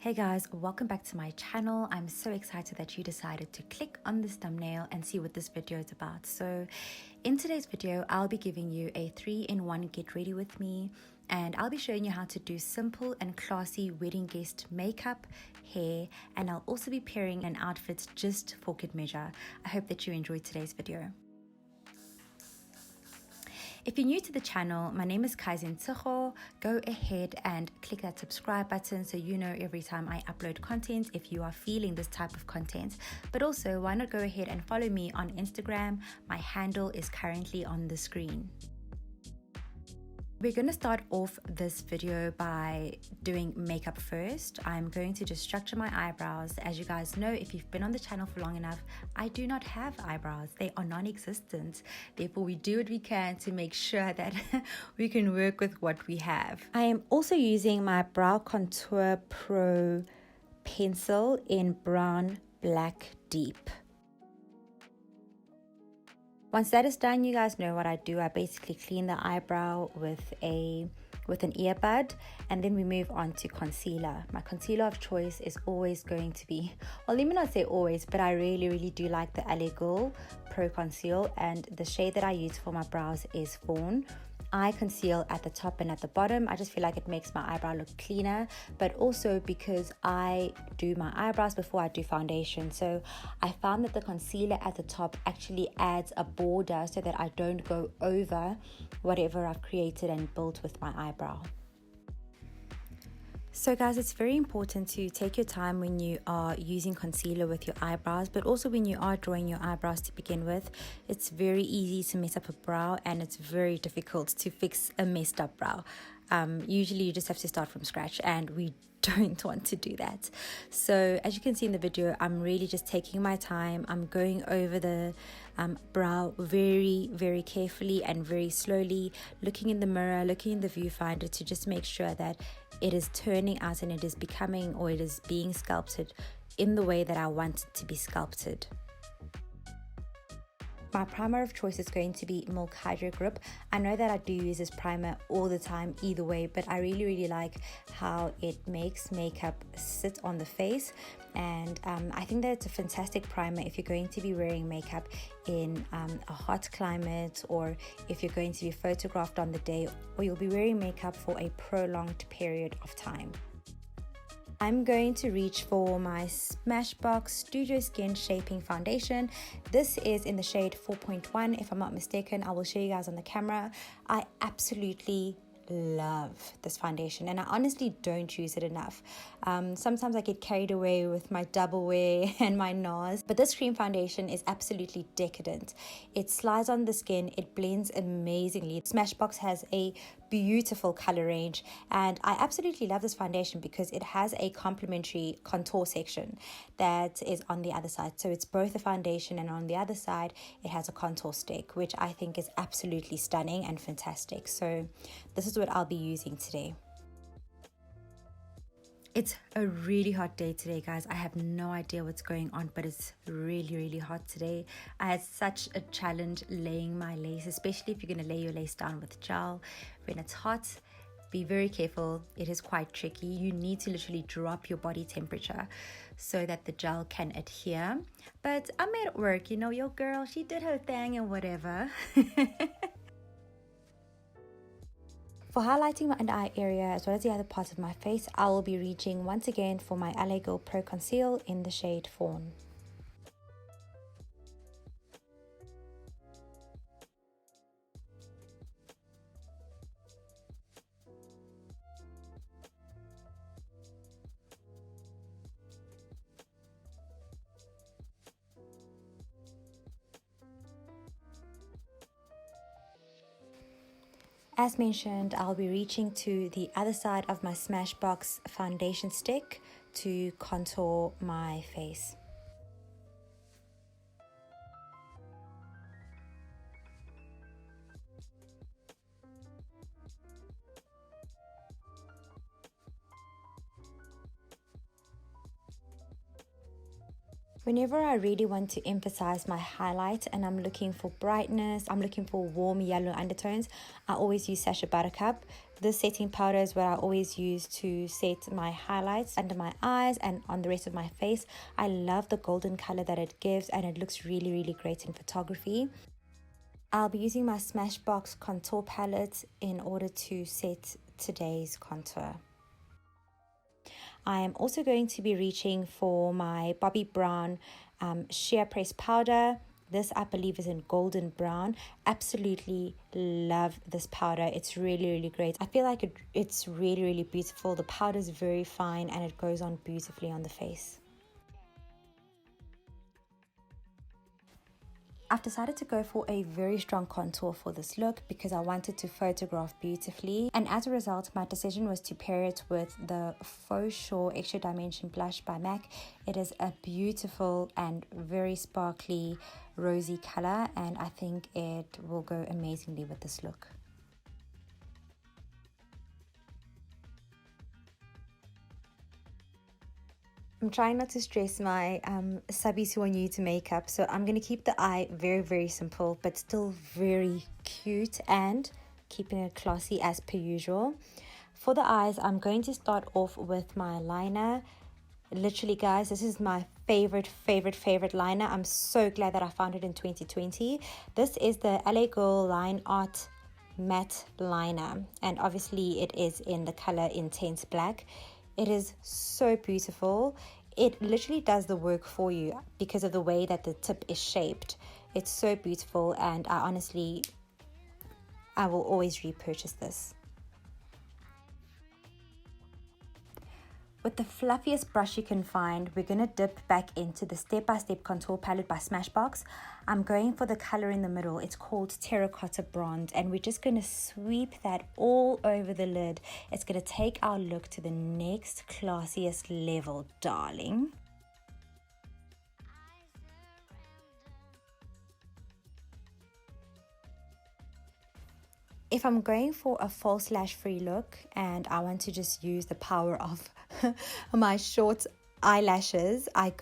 Hey guys, welcome back to my channel. I'm so excited that you decided to click on this thumbnail and see what this video is about. So in today's video, I'll be giving you a 3-in-1 get ready with me, and I'll be showing you how to do simple and classy wedding guest makeup, hair, and I'll also be pairing an outfit just for good measure. I hope that you enjoyed today's video. If you're new to the channel, my name is Kaizen Tshego. Go ahead and click that subscribe button so you know every time I upload content if you are feeling this type of content. But also, why not go ahead and follow me on Instagram? My handle is currently on the screen. We're going to start off this video by doing makeup first. I'm going to just structure my eyebrows. As you guys know, if you've been on the channel for long enough, I do not have eyebrows. They are non-existent. Therefore, we do what we can to make sure that we can work with what we have. I am also using my Brow Contour Pro pencil in Brown Black Deep. Once that is done, you guys know what I do. I basically clean the eyebrow with an earbud, and then we move on to concealer. My concealer of choice is always going to be, well, let me not say always, but I really do like the Grwm Pro Conceal, and the shade that I use for my brows is Fawn. I conceal at the top and at the bottom. I just feel like it makes my eyebrow look cleaner, but also because I do my eyebrows before I do foundation. So I found that the concealer at the top actually adds a border so that I don't go over whatever I've created and built with my eyebrow. So guys, it's very important to take your time when you are using concealer with your eyebrows, but also when you are drawing your eyebrows to begin with. It's very easy to mess up a brow, and it's very difficult to fix a messed up brow. Usually you just have to start from scratch, and we don't want to do that. So as you can see in the video, I'm really just taking my time. I'm going over the brow very carefully and very slowly, looking in the mirror, looking in the viewfinder to just make sure that it is turning out and it is becoming, or it is being sculpted in the way that I want it to be sculpted. My primer of choice is going to be Milk Hydro Grip. I know that I do use this primer all the time either way, but I really like how it makes makeup sit on the face, and I think that it's a fantastic primer if you're going to be wearing makeup in a hot climate, or if you're going to be photographed on the day, or you'll be wearing makeup for a prolonged period of time. I'm going to reach for my Smashbox Studio Skin Shaping Foundation. This is in the shade 4.1, if I'm not mistaken. I will show you guys on the camera. I absolutely love this foundation, and I honestly don't use it enough. Sometimes I get carried away with my double wear and my NARS, but this cream foundation is absolutely decadent. It slides on the skin, it blends amazingly. Smashbox has a beautiful color range, and I absolutely love this foundation because it has a complementary contour section that is on the other side. So it's both a foundation, and on the other side it has a contour stick, which I think is absolutely stunning and fantastic. So this is what I'll be using today. It's a really hot day today, guys. I have no idea what's going on, but it's really hot today. I had such a challenge laying my lace, especially if you're going to lay your lace down with gel. When it's hot, be very careful. It is quite tricky. You need to literally drop your body temperature so that the gel can adhere. But I made it work. You know, your girl, she did her thing and whatever. For highlighting my under eye area as well as the other parts of my face, I will be reaching once again for my Grwm Pro Conceal in the shade Fawn. As mentioned, I'll be reaching to the other side of my Smashbox foundation stick to contour my face. Whenever I really want to emphasize my highlight and I'm looking for brightness, I'm looking for warm yellow undertones, I always use Sacha Buttercup. This setting powder is what I always use to set my highlights under my eyes and on the rest of my face. I love the golden color that it gives, and it looks really, really great in photography. I'll be using my Smashbox contour palette in order to set today's contour. I am also going to be reaching for my Bobbi Brown sheer press powder. This I believe is in golden brown. Absolutely love this powder. It's really, really great. I feel like it's really, really beautiful. The powder is very fine and it goes on beautifully on the face. I've decided to go for a very strong contour for this look because I wanted to photograph beautifully, and as a result my decision was to pair it with the Faux Sure Extra Dimension blush by MAC. It is a beautiful and very sparkly rosy color, and I think it will go amazingly with this look. I'm trying not to stress my subbies who are new to makeup, so I'm going to keep the eye very, very simple, but still very cute and keeping it classy as per usual. For the eyes, I'm going to start off with my liner. Literally, guys, this is my favorite liner. I'm so glad that I found it in 2020. This is the LA Girl Line Art Matte Liner, and obviously it is in the color Intense Black. It is so beautiful. It literally does the work for you because of the way that the tip is shaped. It's so beautiful, and I will always repurchase this. With the fluffiest brush you can find, we're going to dip back into the Step by Step Contour Palette by Smashbox. I'm going for the color in the middle. It's called Terracotta Bronze, and we're just going to sweep that all over the lid. It's going to take our look to the next classiest level, darling. If I'm going for a false lash free look and I want to just use the power of my short eyelashes, I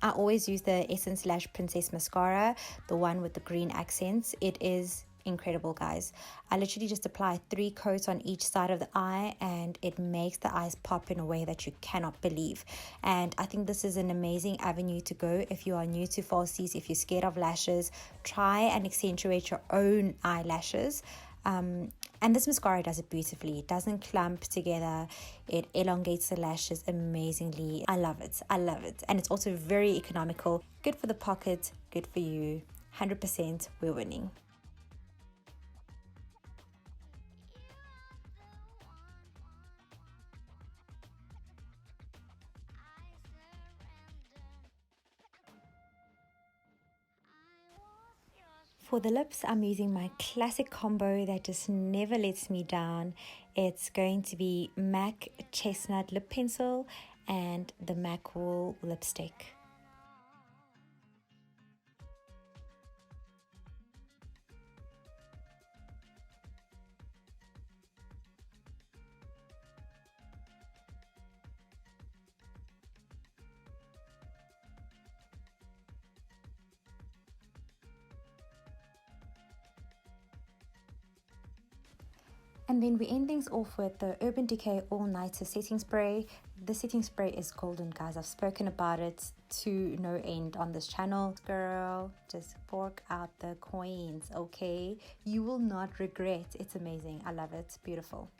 always use the Essence Lash Princess Mascara, the one with the green accents. It is incredible, guys. I literally just apply 3 coats on each side of the eye and it makes the eyes pop in a way that you cannot believe. And I think this is an amazing avenue to go if you are new to falsies. If you're scared of lashes, try and accentuate your own eyelashes. And this mascara does it beautifully. It doesn't clump together. It elongates the lashes amazingly. I love it. And it's also very economical. Good for the pocket, good for you. 100% we're winning. For the lips, I'm using my classic combo that just never lets me down. It's going to be MAC Chestnut Lip Pencil and the MAC Wool Lipstick. And then we end things off with the Urban Decay All Nighter Setting Spray. The setting spray is golden, guys. I've spoken about it to no end on this channel. Girl, just fork out the coins, okay? You will not regret. It's amazing. I love it. Beautiful.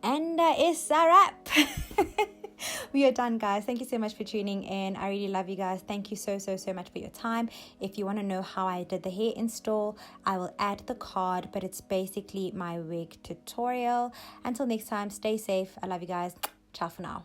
And it's a wrap. We are done, guys. Thank you so much for tuning in. I really love you guys. Thank you so much for your time. If you want to know how I did the hair install, I will add the card, but it's basically my wig tutorial. Until next time, stay safe. I love you guys. Ciao for now.